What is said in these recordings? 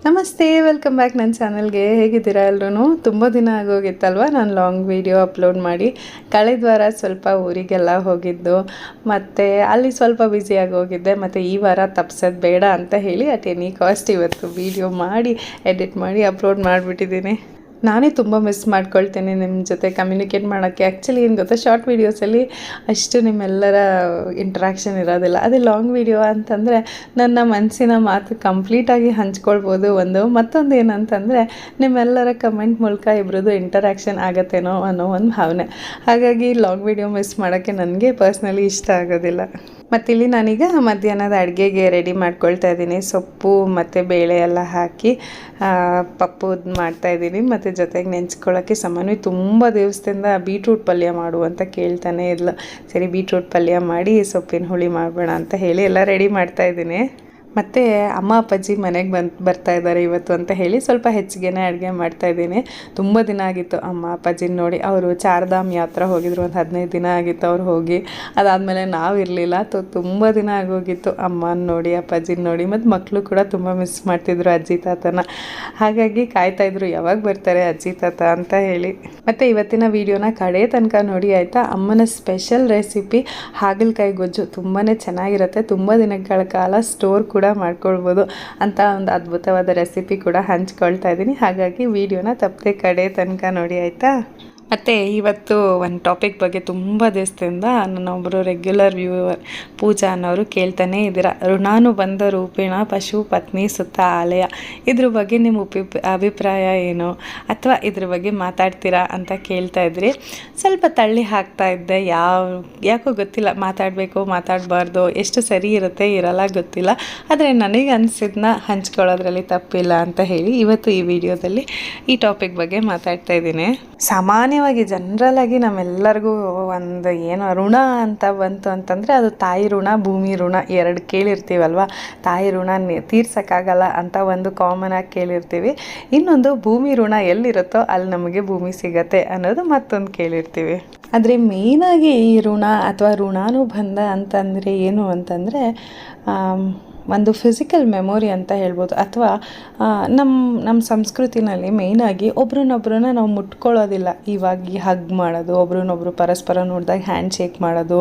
ನಮಸ್ತೆ, welcome back ನನ್ನ ಚಾನಲ್ಗೆ. ಹೇಗಿದ್ದೀರಾ ಎಲ್ಲರೂ? ತುಂಬ ದಿನ ಆಗೋಗಿತ್ತಲ್ವ ನಾನು ಲಾಂಗ್ ವೀಡಿಯೋ ಅಪ್ಲೋಡ್ ಮಾಡಿ. ಕಳೆದ ವಾರ ಸ್ವಲ್ಪ ಊರಿಗೆಲ್ಲ ಹೋಗಿದ್ದು, ಮತ್ತು ಅಲ್ಲಿ ಸ್ವಲ್ಪ ಬ್ಯುಸಿಯಾಗಿ ಹೋಗಿದ್ದೆ. ಮತ್ತು ಈ ವಾರ ತಪ್ಸೋದು ಬೇಡ ಅಂತ ಹೇಳಿ ಅಟ್ ಎನಿ ಕಾಸ್ಟ್ ಇವತ್ತು ವೀಡಿಯೋ ಮಾಡಿ ಎಡಿಟ್ ಮಾಡಿ ಅಪ್ಲೋಡ್ ಮಾಡಿಬಿಟ್ಟಿದ್ದೀನಿ. ನಾನೇ ತುಂಬ ಮಿಸ್ ಮಾಡ್ಕೊಳ್ತೀನಿ ನಿಮ್ಮ ಜೊತೆ ಕಮ್ಯುನಿಕೇಟ್ ಮಾಡೋಕ್ಕೆ. ಆ್ಯಕ್ಚುಲಿ ಏನು ಗೊತ್ತಾ, ಶಾರ್ಟ್ ವೀಡಿಯೋಸಲ್ಲಿ ಅಷ್ಟು ನಿಮ್ಮೆಲ್ಲರ ಇಂಟ್ರ್ಯಾಕ್ಷನ್ ಇರೋದಿಲ್ಲ. ಅದೇ ಲಾಂಗ್ ವೀಡಿಯೋ ಅಂತಂದರೆ ನನ್ನ ಮನಸ್ಸಿನ ಮಾತು ಕಂಪ್ಲೀಟಾಗಿ ಹಂಚ್ಕೊಳ್ಬೋದು. ಮತ್ತೊಂದು ಏನಂತಂದರೆ ನಿಮ್ಮೆಲ್ಲರ ಕಮೆಂಟ್ ಮೂಲಕ ಇಬ್ಬರದು ಇಂಟರಾಕ್ಷನ್ ಆಗತ್ತೇನೋ ಅನ್ನೋ ಒಂದು ಭಾವನೆ. ಹಾಗಾಗಿ ಲಾಂಗ್ ವೀಡಿಯೋ ಮಿಸ್ ಮಾಡೋಕ್ಕೆ ನನಗೆ ಪರ್ಸ್ನಲಿ ಇಷ್ಟ ಆಗೋದಿಲ್ಲ. ಮತ್ತಿಲ್ಲಿ ನಾನೀಗ ಮಧ್ಯಾಹ್ನದ ಅಡುಗೆಗೆ ರೆಡಿ ಮಾಡ್ಕೊಳ್ತಾ ಇದ್ದೀನಿ. ಸೊಪ್ಪು ಮತ್ತು ಬೇಳೆ ಎಲ್ಲ ಹಾಕಿ ಪಪ್ಪು ಮಾಡ್ತಾಯಿದ್ದೀನಿ. ಮತ್ತು ಜೊತೆಗೆ ನೆಂಚ್ಕೊಳ್ಳೋಕ್ಕೆ ಸಾಮಾನ್ಯ ತುಂಬ ದಿವಸದಿಂದ ಬೀಟ್ರೂಟ್ ಪಲ್ಯ ಮಾಡು ಅಂತ ಕೇಳ್ತಾನೆ ಇದ್ಲು. ಸರಿ, ಬೀಟ್ರೂಟ್ ಪಲ್ಯ ಮಾಡಿ ಸೊಪ್ಪಿನ ಹುಳಿ ಮಾಡೋಣ ಅಂತ ಹೇಳಿ ಎಲ್ಲ ರೆಡಿ ಮಾಡ್ತಾಯಿದ್ದೀನಿ. ಮತ್ತು ಅಮ್ಮ ಅಪ್ಪಾಜಿ ಮನೆಗೆ ಬರ್ತಾ ಇದ್ದಾರೆ ಇವತ್ತು ಅಂತ ಹೇಳಿ ಸ್ವಲ್ಪ ಹೆಚ್ಚಿಗೆನೇ ಅಡುಗೆ ಮಾಡ್ತಾಯಿದ್ದೀನಿ. ತುಂಬ ದಿನ ಆಗಿತ್ತು ಅಮ್ಮ ಅಪ್ಪಾಜಿನ ನೋಡಿ. ಅವರು ಚಾರ್ಧಾಮ್ ಯಾತ್ರೆ ಹೋಗಿದ್ರು, ಒಂದು 15 ದಿನ ಆಗಿತ್ತು ಅವ್ರು ಹೋಗಿ. ಅದಾದಮೇಲೆ ನಾವು ಇರಲಿಲ್ಲ. ತುಂಬ ದಿನ ಆಗೋಗಿತ್ತು ಅಮ್ಮನ ನೋಡಿ, ಅಪ್ಪಾಜಿನ ನೋಡಿ. ಮತ್ತು ಮಕ್ಕಳು ಕೂಡ ತುಂಬ ಮಿಸ್ ಮಾಡ್ತಿದ್ರು ಅಜ್ಜಿ ತಾತನ. ಹಾಗಾಗಿ ಕಾಯ್ತಾಯಿದ್ರು ಯಾವಾಗ ಬರ್ತಾರೆ ಅಜ್ಜಿ ತಾತ ಅಂತ ಹೇಳಿ. ಮತ್ತು ಇವತ್ತಿನ ವೀಡಿಯೋನ ಕಡೆ ತನಕ ನೋಡಿ ಆಯಿತಾ. ಅಮ್ಮನ ಸ್ಪೆಷಲ್ ರೆಸಿಪಿ ಹಾಗಲಕಾಯಿ ಗೊಜ್ಜು ತುಂಬಾ ಚೆನ್ನಾಗಿರುತ್ತೆ. ತುಂಬ ದಿನಗಳ ಕಾಲ ಸ್ಟೋರ್ ಕೂಡ ಮಾಡ್ಕೊಳ್ಬೋದು ಅಂತ ಒಂದು ಅದ್ಭುತವಾದ ರೆಸಿಪಿ ಕೂಡ ಹಂಚ್ಕೊಳ್ತಾ ಇದ್ದೀನಿ. ಹಾಗಾಗಿ ವಿಡಿಯೋನ ತಪ್ಪದೆ ಕಡೆ ತನಕ ನೋಡಿ ಆಯಿತಾ. ಮತ್ತು ಇವತ್ತು ಒಂದು ಟಾಪಿಕ್ ಬಗ್ಗೆ ತುಂಬ ದಿವಸದಿಂದ ನನ್ನೊಬ್ಬರು ರೆಗ್ಯುಲರ್ ವ್ಯೂವರ್ ಪೂಜಾ ಅನ್ನೋರು ಕೇಳ್ತಾನೇ ಇದ್ದೀರಾ, ಋಣಾನುಬಂಧ ರೂಪೇಣ ಪಶು ಪತ್ನಿ ಸುತ್ತ ಆಲಯ, ಇದ್ರ ಬಗ್ಗೆ ನಿಮ್ಮ ಅಭಿಪ್ರಾಯ ಏನು, ಅಥವಾ ಇದ್ರ ಬಗ್ಗೆ ಮಾತಾಡ್ತೀರಾ ಅಂತ ಕೇಳ್ತಾ ಇದ್ರಿ. ಸ್ವಲ್ಪ ತಳ್ಳಿ ಹಾಕ್ತಾ ಇದ್ದೆ. ಯಾಕೋ ಗೊತ್ತಿಲ್ಲ, ಮಾತಾಡಬೇಕು ಮಾತಾಡಬಾರ್ದು, ಎಷ್ಟು ಸರಿ ಇರುತ್ತೆ ಇರಲ್ಲ ಗೊತ್ತಿಲ್ಲ. ಆದರೆ ನನಗೆ ಅನಿಸಿದ್ನ ಹಂಚ್ಕೊಳ್ಳೋದ್ರಲ್ಲಿ ತಪ್ಪಿಲ್ಲ ಅಂತ ಹೇಳಿ ಇವತ್ತು ಈ ವಿಡಿಯೋದಲ್ಲಿ ಈ ಟಾಪಿಕ್ ಬಗ್ಗೆ ಮಾತಾಡ್ತಾ ಇದ್ದೀನಿ. ಸಾಮಾನ್ಯವಾಗಿ ಜನರಲಾಗಿ ನಮ್ಮೆಲ್ಲರಿಗೂ ಒಂದು ಏನೋ ಋಣ ಅಂತ ಬಂತು ಅಂತಂದರೆ ಅದು ತಾಯಿ ಋಣ, ಭೂಮಿ ಋಣ ಎರಡು ಕೇಳಿರ್ತೀವಲ್ವ. ತಾಯಿ ಋಣ ತೀರ್ಸೋಕ್ಕಾಗಲ್ಲ ಅಂತ ಒಂದು ಕಾಮನ್ ಆಗಿ ಕೇಳಿರ್ತೀವಿ. ಇನ್ನೊಂದು ಭೂಮಿ ಋಣ ಎಲ್ಲಿರುತ್ತೋ ಅಲ್ಲಿ ನಮಗೆ ಭೂಮಿ ಸಿಗತ್ತೆ ಅನ್ನೋದು ಮತ್ತೊಂದು ಕೇಳಿರ್ತೀವಿ. ಆದರೆ ಮೇಯ್ನಾಗಿ ಈ ಋಣ ಅಥವಾ ಋಣಾನುಬಂಧ ಅಂತಂದರೆ ಏನು ಅಂತಂದರೆ ಒಂದು ಫಿಸಿಕಲ್ ಮೆಮೊರಿ ಅಂತ ಹೇಳ್ಬೋದು. ಅಥವಾ ನಮ್ಮ ಸಂಸ್ಕೃತಿನಲ್ಲಿ ಮೇಯ್ನಾಗಿ ಒಬ್ರನ್ನೊಬ್ರನ್ನ ನಾವು ಮುಟ್ಕೊಳ್ಳೋದಿಲ್ಲ. ಇವಾಗ ಹಗ್ ಮಾಡೋದು, ಒಬ್ರನ್ನೊಬ್ರು ಪರಸ್ಪರ ನೋಡಿದಾಗ ಹ್ಯಾಂಡ್ ಶೇಕ್ ಮಾಡೋದು,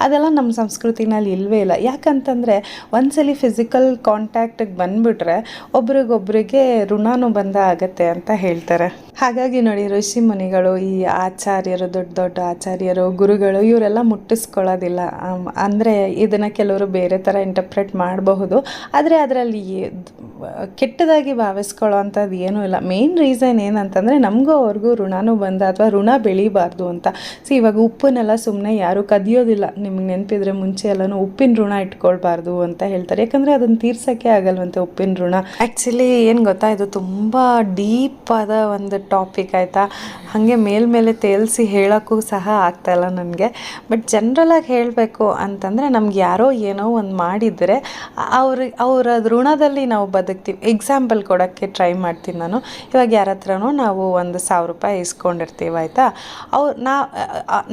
ಅದೆಲ್ಲ ನಮ್ಮ ಸಂಸ್ಕೃತಿನಲ್ಲಿ ಇಲ್ಲವೇ ಇಲ್ಲ. ಯಾಕಂತಂದರೆ ಒಂದ್ಸಲಿ ಫಿಸಿಕಲ್ ಕಾಂಟ್ಯಾಕ್ಟಿಗೆ ಬಂದುಬಿಟ್ರೆ ಒಬ್ರಿಗೊಬ್ರಿಗೆ ಋಣಾನುಬಂಧ ಆಗತ್ತೆ ಅಂತ ಹೇಳ್ತಾರೆ. ಹಾಗಾಗಿ ನೋಡಿ, ಋಷಿ ಮುನಿಗಳು, ಈ ಆಚಾರ್ಯರು, ದೊಡ್ಡ ದೊಡ್ಡ ಆಚಾರ್ಯರು, ಗುರುಗಳು, ಇವರೆಲ್ಲ ಮುಟ್ಟಿಸ್ಕೊಳ್ಳೋದಿಲ್ಲ. ಅಂದರೆ ಇದನ್ನು ಕೆಲವರು ಬೇರೆ ಥರ ಇಂಟರ್ಪ್ರೆಟ್ ಮಾಡಬಹುದು. ಆದರೆ ಅದರಲ್ಲಿ ಕೆಟ್ಟದಾಗಿ ಭಾವಿಸ್ಕೊಳ್ಳೋ ಅಂಥದ್ದು ಏನೂ ಇಲ್ಲ. ಮೇನ್ ರೀಸನ್ ಏನಂತಂದರೆ ನಮಗೂ ಅವ್ರಿಗೂ ಋಣಾನುಬಂಧ ಅಥವಾ ಋಣ ಬೆಳಿಬಾರ್ದು ಅಂತ. ಇವಾಗ ಉಪ್ಪನ್ನೆಲ್ಲ ಸುಮ್ಮನೆ ಯಾರೂ ಕದಿಯೋದಿಲ್ಲ. ನಿಮಗೆ ನೆನಪಿದ್ರೆ ಮುಂಚೆ ಎಲ್ಲನೂ ಉಪ್ಪಿನ ಋಣ ಇಟ್ಕೊಳ್ಬಾರ್ದು ಅಂತ ಹೇಳ್ತಾರೆ. ಯಾಕಂದರೆ ಅದನ್ನು ತೀರ್ಸೋಕ್ಕೆ ಆಗಲ್ವಂತೆ ಉಪ್ಪಿನ ಋಣ. ಆ್ಯಕ್ಚುಲಿ ಏನು ಗೊತ್ತಾ, ಇದು ತುಂಬ ಡೀಪ್ ಆದ ಒಂದು ಟಾಪಿಕ್ ಆಯಿತಾ. ಹಾಗೆ ಮೇಲ್ಮೇಲೆ ತೇಲ್ಸಿ ಹೇಳೋಕ್ಕೂ ಸಹ ಆಗ್ತಾಯಿಲ್ಲ ನನಗೆ. ಬಟ್ ಜನರಲಾಗಿ ಹೇಳಬೇಕು ಅಂತಂದರೆ ನಮ್ಗೆ ಯಾರೋ ಏನೋ ಒಂದು ಮಾಡಿದರೆ ಅವರ ಋಣದಲ್ಲಿ ನಾವು ಬದುಕ್ತೀವಿ. ಎಕ್ಸಾಂಪಲ್ ಕೊಡೋಕ್ಕೆ ಟ್ರೈ ಮಾಡ್ತೀನಿ ನಾನು. ಇವಾಗ ಯಾರ ಹತ್ರನೂ ನಾವು 1,000 ರೂಪಾಯಿ ಇಸ್ಕೊಂಡಿರ್ತೀವಿ ಆಯಿತಾ.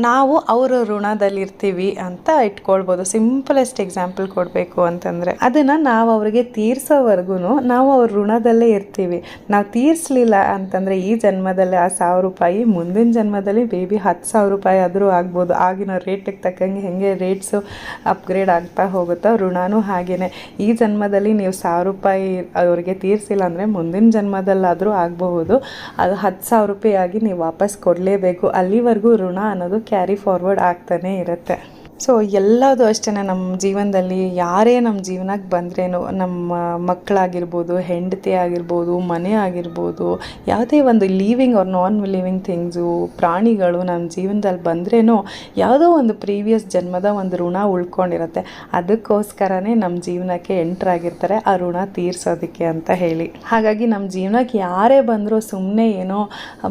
ನಾವು ಅವರ ಋಣದಲ್ಲಿರ್ತೀವಿ ಅಂತ ಇಟ್ಕೊಳ್ಬೋದು. ಸಿಂಪಲೆಸ್ಟ್ ಎಕ್ಸಾಂಪಲ್ ಕೊಡಬೇಕು ಅಂತಂದರೆ ಅದನ್ನು ನಾವು ಅವರಿಗೆ ತೀರ್ಸೋವರೆಗೂ ನಾವು ಅವ್ರ ಋಣದಲ್ಲೇ ಇರ್ತೀವಿ. ನಾವು ತೀರಿಸಲಿಲ್ಲ ಅಂತಂದರೆ ಈ ಜನ್ಮದಲ್ಲಿ ಆ 1,000 ರೂಪಾಯಿ ಮುಂದಿನ ಜನ್ಮದಲ್ಲಿ ಬೇಬಿ 10,000 ರೂಪಾಯಿ ಆದರೂ ಆಗ್ಬೋದು. ಆಗಿನ ರೇಟಿಗೆ ತಕ್ಕಂಗೆ ಹೆಂಗೆ ರೇಟ್ಸು ಅಪ್ಗ್ರೇಡ್ ಆಗ್ತಾ ಹೋಗುತ್ತೋ ಋಣನೂ ಹಾಗೇ. ಈ ಜನ್ಮದಲ್ಲಿ ನೀವು 1,000 ರೂಪಾಯಿ ಅವರಿಗೆ ತೀರಿಸಿಲ್ಲ ಅಂದರೆ ಮುಂದಿನ ಜನ್ಮದಲ್ಲಾದರೂ ಆಗಬಹುದು. ಅದು 10,000 ರೂಪಾಯಿ ಆಗಿ ನೀವು ವಾಪಸ್ ಕೊಡಲೇಬೇಕು. ಅಲ್ಲಿವರೆಗೂ ಋಣ ಅನ್ನೋದು ಕ್ಯಾರಿ ಫಾರ್ವರ್ಡ್ ಆಗ್ತಾನೇ ಇರುತ್ತೆ. ಸೊ ಎಲ್ಲದೂ ಅಷ್ಟೇ, ನಮ್ಮ ಜೀವನದಲ್ಲಿ ಯಾರೇ ನಮ್ಮ ಜೀವನಕ್ಕೆ ಬಂದ್ರೇನು, ನಮ್ಮ ಮಕ್ಕಳಾಗಿರ್ಬೋದು, ಹೆಂಡತಿ ಆಗಿರ್ಬೋದು, ಮನೆ ಆಗಿರ್ಬೋದು, ಯಾವುದೇ ಒಂದು living or non living things, ಪ್ರಾಣಿಗಳು ನಮ್ಮ ಜೀವನದಲ್ಲಿ ಬಂದ್ರೇನು ಯಾವುದೋ ಒಂದು ಪ್ರೀವಿಯಸ್ ಜನ್ಮದ ಒಂದು ಋಣ ಉಳ್ಕೊಂಡಿರುತ್ತೆ. ಅದಕ್ಕೋಸ್ಕರನೇ ನಮ್ಮ ಜೀವನಕ್ಕೆ ಎಂಟ್ರಾಗಿರ್ತಾರೆ ಆ ಋಣ ತೀರ್ಸೋದಕ್ಕೆ ಅಂತ ಹೇಳಿ. ಹಾಗಾಗಿ ನಮ್ಮ ಜೀವನಕ್ಕೆ ಯಾರೇ ಬಂದರೂ ಸುಮ್ಮನೆ ಏನೋ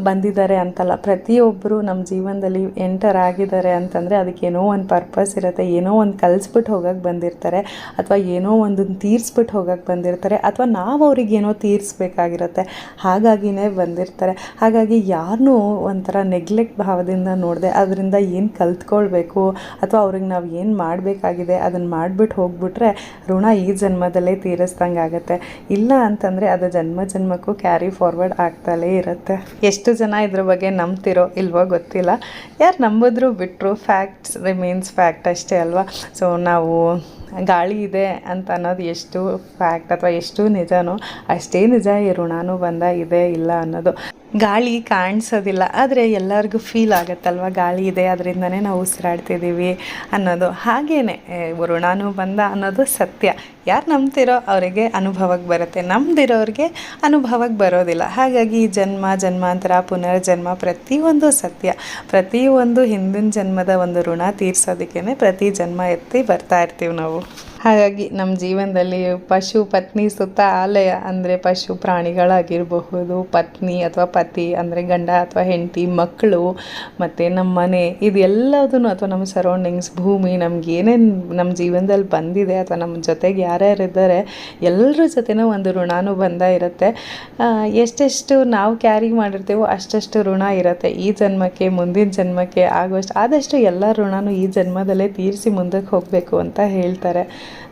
ಬಂದಿದ್ದಾರೆ ಅಂತಲ್ಲ. ಪ್ರತಿಯೊಬ್ಬರು ನಮ್ಮ ಜೀವನದಲ್ಲಿ ಎಂಟರ್ ಆಗಿದ್ದಾರೆ ಅಂತಂದರೆ ಅದಕ್ಕೇನೋ ಒಂದು ಪರ್ಪಸ್ ಪರ್ಪಸ್ ಇರುತ್ತೆ. ಏನೋ ಒಂದು ಕಲಿಸ್ಬಿಟ್ಟು ಹೋಗಕ್ಕೆ ಬಂದಿರ್ತಾರೆ, ಅಥವಾ ಏನೋ ಒಂದನ್ನು ತೀರಿಸ್ಬಿಟ್ಟು ಹೋಗಕ್ಕೆ ಬಂದಿರ್ತಾರೆ, ಅಥವಾ ನಾವು ಅವ್ರಿಗೆ ಏನೋ ತೀರಿಸ್ಬೇಕಾಗಿರುತ್ತೆ, ಹಾಗಾಗಿನೇ ಬಂದಿರ್ತಾರೆ. ಹಾಗಾಗಿ ಯಾರನ್ನೂ ಒಂಥರ ನೆಗ್ಲೆಕ್ಟ್ ಭಾವದಿಂದ ನೋಡದೆ ಅದರಿಂದ ಏನು ಕಲ್ತ್ಕೊಳ್ಬೇಕು ಅಥವಾ ಅವ್ರಿಗೆ ನಾವು ಏನು ಮಾಡಬೇಕಾಗಿದೆ ಅದನ್ನು ಮಾಡಿಬಿಟ್ಟು ಹೋಗ್ಬಿಟ್ರೆ ಋಣ ಈ ಜನ್ಮದಲ್ಲೇ ತೀರಿಸ್ದಂಗೆ ಆಗುತ್ತೆ. ಇಲ್ಲ ಅಂತಂದರೆ ಅದು ಜನ್ಮ ಜನ್ಮಕ್ಕೂ ಕ್ಯಾರಿ ಫಾರ್ವರ್ಡ್ ಆಗ್ತಲೇ ಇರುತ್ತೆ. ಎಷ್ಟು ಜನ ಇದ್ರ ಬಗ್ಗೆ ನಂಬ್ತಿರೋ ಇಲ್ವೋ ಗೊತ್ತಿಲ್ಲ. ಯಾರು ನಂಬಿದ್ರು ಬಿಟ್ಟರು, ಫ್ಯಾಕ್ಟ್ಸ್ ರಿಮೇನ್ಸ್ ಫ್ಯಾಕ್ಟ್ ಅಷ್ಟೇ ಅಲ್ವಾ. ಸೊ ನಾವು ಗಾಳಿ ಇದೆ ಅಂತ ಅನ್ನೋದು ಎಷ್ಟು ಫ್ಯಾಕ್ಟ್ ಅಥವಾ ಎಷ್ಟು ನಿಜನೋ ಅಷ್ಟೇ ನಿಜ ಈ ಋಣಾನುಬಂಧ ಇದೆ ಇಲ್ಲ ಅನ್ನೋದು. ಗಾಳಿ ಕಾಣಿಸೋದಿಲ್ಲ, ಆದರೆ ಎಲ್ಲರಿಗೂ ಫೀಲ್ ಆಗುತ್ತಲ್ವ ಗಾಳಿ ಇದೆ, ಅದರಿಂದನೇ ನಾವು ಉಸಿರಾಡ್ತಿದ್ದೀವಿ ಅನ್ನೋದು. ಹಾಗೇ ಋಣಾನುಬಂಧ ಅನ್ನೋದು ಸತ್ಯ. ಯಾರು ನಂಬ್ತಿರೋ ಅವರಿಗೆ ಅನುಭವಕ್ಕೆ ಬರುತ್ತೆ, ನಂಬದಿರೋರಿಗೆ ಅನುಭವಕ್ಕೆ ಬರೋದಿಲ್ಲ. ಹಾಗಾಗಿ ಜನ್ಮ ಜನ್ಮಾಂತರ ಪುನರ್ಜನ್ಮ ಪ್ರತಿಯೊಂದು ಸತ್ಯ. ಪ್ರತಿಯೊಂದು ಹಿಂದಿನ ಜನ್ಮದ ಒಂದು ಋಣ ತೀರ್ಸೋದಕ್ಕೇ ಪ್ರತಿ ಜನ್ಮ ಎತ್ತಿ ಬರ್ತಾ ಇರ್ತೀವಿ ನಾವು. ಹಾಗಾಗಿ ನಮ್ಮ ಜೀವನದಲ್ಲಿ ಪಶು ಪತ್ನಿ ಸುತ್ತ ಆಲಯ ಅಂದರೆ ಪಶು ಪ್ರಾಣಿಗಳಾಗಿರಬಹುದು, ಪತ್ನಿ ಅಥವಾ ಪತಿ ಅಂದರೆ ಗಂಡ ಅಥವಾ ಹೆಂಡತಿ, ಮಕ್ಕಳು, ಮತ್ತು ನಮ್ಮ ಮನೆ, ಇದೆಲ್ಲದೂ ಅಥವಾ ನಮ್ಮ ಸರೌಂಡಿಂಗ್ಸ್, ಭೂಮಿ, ನಮ್ಗೆ ಏನೇನು ನಮ್ಮ ಜೀವನದಲ್ಲಿ ಬಂದಿದೆ ಅಥವಾ ನಮ್ಮ ಜೊತೆಗೆ ಯಾರ್ಯಾರಿದ್ದಾರೆ ಎಲ್ಲರ ಜೊತೆನೂ ಒಂದು ಋಣಾನುಬಂಧ ಇರುತ್ತೆ. ಎಷ್ಟೆಷ್ಟು ನಾವು ಕ್ಯಾರಿ ಮಾಡಿರ್ತೀವೋ ಅಷ್ಟಷ್ಟು ಋಣ ಇರುತ್ತೆ. ಈ ಜನ್ಮಕ್ಕೆ ಮುಂದಿನ ಜನ್ಮಕ್ಕೆ ಆದಷ್ಟು ಎಲ್ಲ ಋಣನೂ ಈ ಜನ್ಮದಲ್ಲೇ ತೀರಿಸಿ ಮುಂದಕ್ಕೆ ಹೋಗಬೇಕು ಅಂತ ಹೇಳ್ತಾರೆ.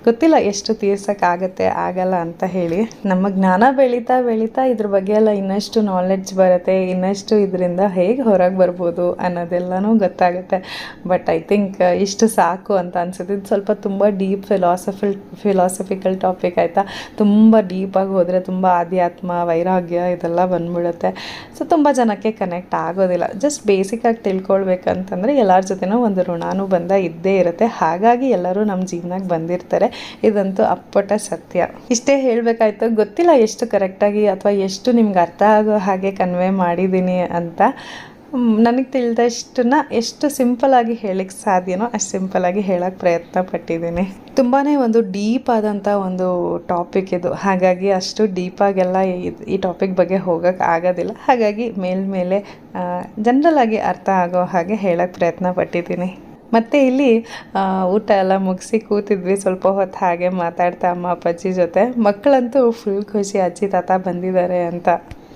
ಗೊತ್ತಿಲ್ಲ ಎಷ್ಟು ತೀರ್ಸೋಕ್ಕಾಗತ್ತೆ ಆಗಲ್ಲ ಅಂತ ಹೇಳಿ. ನಮ್ಮ ಜ್ಞಾನ ಬೆಳೀತಾ ಬೆಳೀತಾ ಇದ್ರ ಬಗ್ಗೆ ಎಲ್ಲ ಇನ್ನಷ್ಟು ನಾಲೆಡ್ಜ್ ಬರುತ್ತೆ, ಇನ್ನಷ್ಟು ಇದರಿಂದ ಹೇಗೆ ಹೊರಗೆ ಬರ್ಬೋದು ಅನ್ನೋದೆಲ್ಲನೂ ಗೊತ್ತಾಗುತ್ತೆ. ಬಟ್ ಐ ಥಿಂಕ್ ಇಷ್ಟು ಸಾಕು ಅಂತ ಅನ್ಸುತ್ತೆ. ಇದು ಸ್ವಲ್ಪ ತುಂಬ ಡೀಪ್ ಫಿಲಾಸಫಿಕಲ್ ಟಾಪಿಕ್ ಆಯಿತಾ. ತುಂಬ ಡೀಪಾಗಿ ಹೋದರೆ ತುಂಬ ಆಧ್ಯಾತ್ಮ, ವೈರಾಗ್ಯ ಇದೆಲ್ಲ ಬಂದ್ಬಿಡುತ್ತೆ. ಸೊ ತುಂಬ ಜನಕ್ಕೆ ಕನೆಕ್ಟ್ ಆಗೋದಿಲ್ಲ. ಜಸ್ಟ್ ಬೇಸಿಕಾಗಿ ತಿಳ್ಕೊಳ್ಬೇಕಂತಂದರೆ ಎಲ್ಲರ ಜೊತೆನೂ ಒಂದು ಋಣಾನುಬಂಧ ಇದ್ದೇ ಇರುತ್ತೆ. ಹಾಗಾಗಿ ಎಲ್ಲರೂ ನಮ್ಮ ಜೀವನಕ್ಕೆ ಬಂದಿರ್ತಾರೆ. ಇದಂತೂ ಅಪ್ಪಟ ಸತ್ಯ. ಇಷ್ಟೇ ಹೇಳಬೇಕಾಯ್ತು. ಗೊತ್ತಿಲ್ಲ ಎಷ್ಟು ಕರೆಕ್ಟಾಗಿ ಅಥವಾ ಎಷ್ಟು ನಿಮ್ಗೆ ಅರ್ಥ ಆಗೋ ಹಾಗೆ ಕನ್ವೆ ಮಾಡಿದ್ದೀನಿ ಅಂತ. ನನಗೆ ತಿಳಿದಷ್ಟನ್ನ ಎಷ್ಟು ಸಿಂಪಲಾಗಿ ಹೇಳಕ್ಕೆ ಸಾಧ್ಯನೋ ಅಷ್ಟು ಸಿಂಪಲಾಗಿ ಹೇಳೋಕ್ಕೆ ಪ್ರಯತ್ನ ಪಟ್ಟಿದ್ದೀನಿ. ತುಂಬಾ ಒಂದು ಡೀಪ್ ಆದಂಥ ಒಂದು ಟಾಪಿಕ್ ಇದು. ಹಾಗಾಗಿ ಅಷ್ಟು ಡೀಪಾಗೆಲ್ಲ ಈ ಟಾಪಿಕ್ ಬಗ್ಗೆ ಹೋಗೋಕ್ಕೆ ಆಗೋದಿಲ್ಲ. ಹಾಗಾಗಿ ಮೇಲ್ಮೇಲೆ ಜನರಲಾಗಿ ಅರ್ಥ ಆಗೋ ಹಾಗೆ ಹೇಳೋಕ್ಕೆ ಪ್ರಯತ್ನ ಪಟ್ಟಿದ್ದೀನಿ. ಮತ್ತು ಇಲ್ಲಿ ಊಟ ಎಲ್ಲ ಮುಗಿಸಿ ಕೂತಿದ್ವಿ ಸ್ವಲ್ಪ ಹೊತ್ತು, ಹಾಗೆ ಮಾತಾಡ್ತಾ ಅಮ್ಮ ಅಪ್ಪಾಜಿ ಜೊತೆ. ಮಕ್ಕಳಂತೂ ಫುಲ್ ಖುಷಿ, ಅಜ್ಜಿ ತಾತ ಬಂದಿದ್ದಾರೆ ಅಂತ.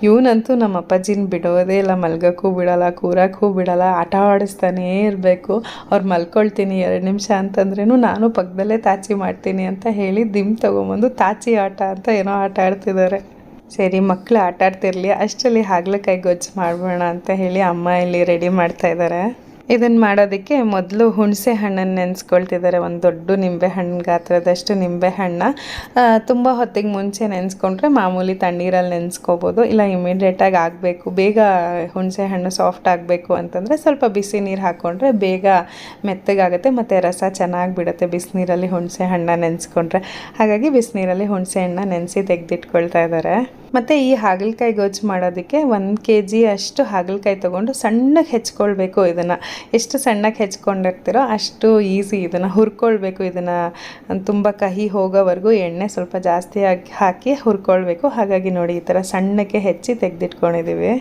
ಇವನಂತೂ ನಮ್ಮ ಅಪ್ಪಾಜಿನ ಬಿಡೋದೇ ಇಲ್ಲ, ಮಲ್ಗೋಕ್ಕೂ ಬಿಡೋಲ್ಲ, ಕೂರಕ್ಕೂ ಬಿಡೋಲ್ಲ, ಆಟ ಆಡಿಸ್ತಾನೇ ಇರಬೇಕು. ಅವ್ರು ಮಲ್ಕೊಳ್ತೀನಿ 2 ನಿಮಿಷ ಅಂತಂದ್ರೂ ನಾನು ಪಕ್ಕದಲ್ಲೇ ತಾಚಿ ಮಾಡ್ತೀನಿ ಅಂತ ಹೇಳಿ ದಿಮ್ ತೊಗೊಂಬಂದು ತಾಚಿ ಆಟ ಅಂತ ಏನೋ ಆಟ ಆಡ್ತಿದ್ದಾರೆ. ಸರಿ, ಮಕ್ಕಳು ಆಟ ಆಡ್ತಿರ್ಲಿ, ಅಷ್ಟರಲ್ಲಿ ಹಾಗಲಕಾಯಿ ಗೊಜ್ಜು ಮಾಡೋಣ ಅಂತ ಹೇಳಿ ಅಮ್ಮ ಇಲ್ಲಿ ರೆಡಿ ಮಾಡ್ತಾಯಿದ್ದಾರೆ. ಇದನ್ನು ಮಾಡೋದಕ್ಕೆ ಮೊದಲು ಹುಣಸೆ ಹಣ್ಣನ್ನು ನೆನೆಸ್ಕೊಳ್ತಿದ್ದಾರೆ. ಒಂದು ದೊಡ್ಡ ನಿಂಬೆ ಹಣ್ಣು ಗಾತ್ರದಷ್ಟು ನಿಂಬೆ ಹಣ್ಣು ತುಂಬ ಹೊತ್ತಿಗೆ ಮುಂಚೆ ನೆನೆಸ್ಕೊಂಡ್ರೆ ಮಾಮೂಲಿ ತಣ್ಣೀರಲ್ಲಿ ನೆನೆಸ್ಕೋಬೋದು. ಇಲ್ಲ ಇಮಿಡಿಯೇಟಾಗಿ ಆಗಬೇಕು, ಬೇಗ ಹುಣಸೆ ಹಣ್ಣು ಸಾಫ್ಟ್ ಆಗಬೇಕು ಅಂತಂದರೆ ಸ್ವಲ್ಪ ಬಿಸಿ ನೀರು ಹಾಕ್ಕೊಂಡ್ರೆ ಬೇಗ ಮೆತ್ತಗಾಗುತ್ತೆ ಮತ್ತು ರಸ ಚೆನ್ನಾಗಿ ಬಿಡುತ್ತೆ ಬಿಸಿನೀರಲ್ಲಿ ಹುಣಸೆ ಹಣ್ಣು ನೆನೆಸ್ಕೊಂಡ್ರೆ. ಹಾಗಾಗಿ ಬಿಸಿನೀರಲ್ಲಿ ಹುಣಸೆ ಹಣ್ಣು ನೆನೆಸಿ ತೆಗೆದಿಟ್ಕೊಳ್ತಾ ಇದ್ದಾರೆ. ಮತ್ತು ಈ ಹಾಗಲಕಾಯಿ ಗೊಜ್ಜು ಮಾಡೋದಕ್ಕೆ 1 kg ಅಷ್ಟು ಹಾಗಲಕಾಯಿ ತೊಗೊಂಡು ಸಣ್ಣಗೆ ಹೆಚ್ಕೊಳ್ಬೇಕು. ಇದನ್ನು ಎಷ್ಟು ಸಣ್ಣಗೆ ಹೆಚ್ಕೊಂಡಿರ್ತೀರೋ ಅಷ್ಟು ಈಸಿ. ಇದನ್ನು ಹುರ್ಕೊಳ್ಬೇಕು. ಇದನ್ನು ತುಂಬ ಕಹಿ ಹೋಗೋವರೆಗೂ ಎಣ್ಣೆ ಸ್ವಲ್ಪ ಜಾಸ್ತಿಯಾಗಿ ಹಾಕಿ ಹುರ್ಕೊಳ್ಬೇಕು. ಹಾಗಾಗಿ ನೋಡಿ ಈ ಥರ ಸಣ್ಣಕ್ಕೆ ಹೆಚ್ಚಿ ತೆಗೆದಿಟ್ಕೊಂಡಿದ್ದೀವಿ.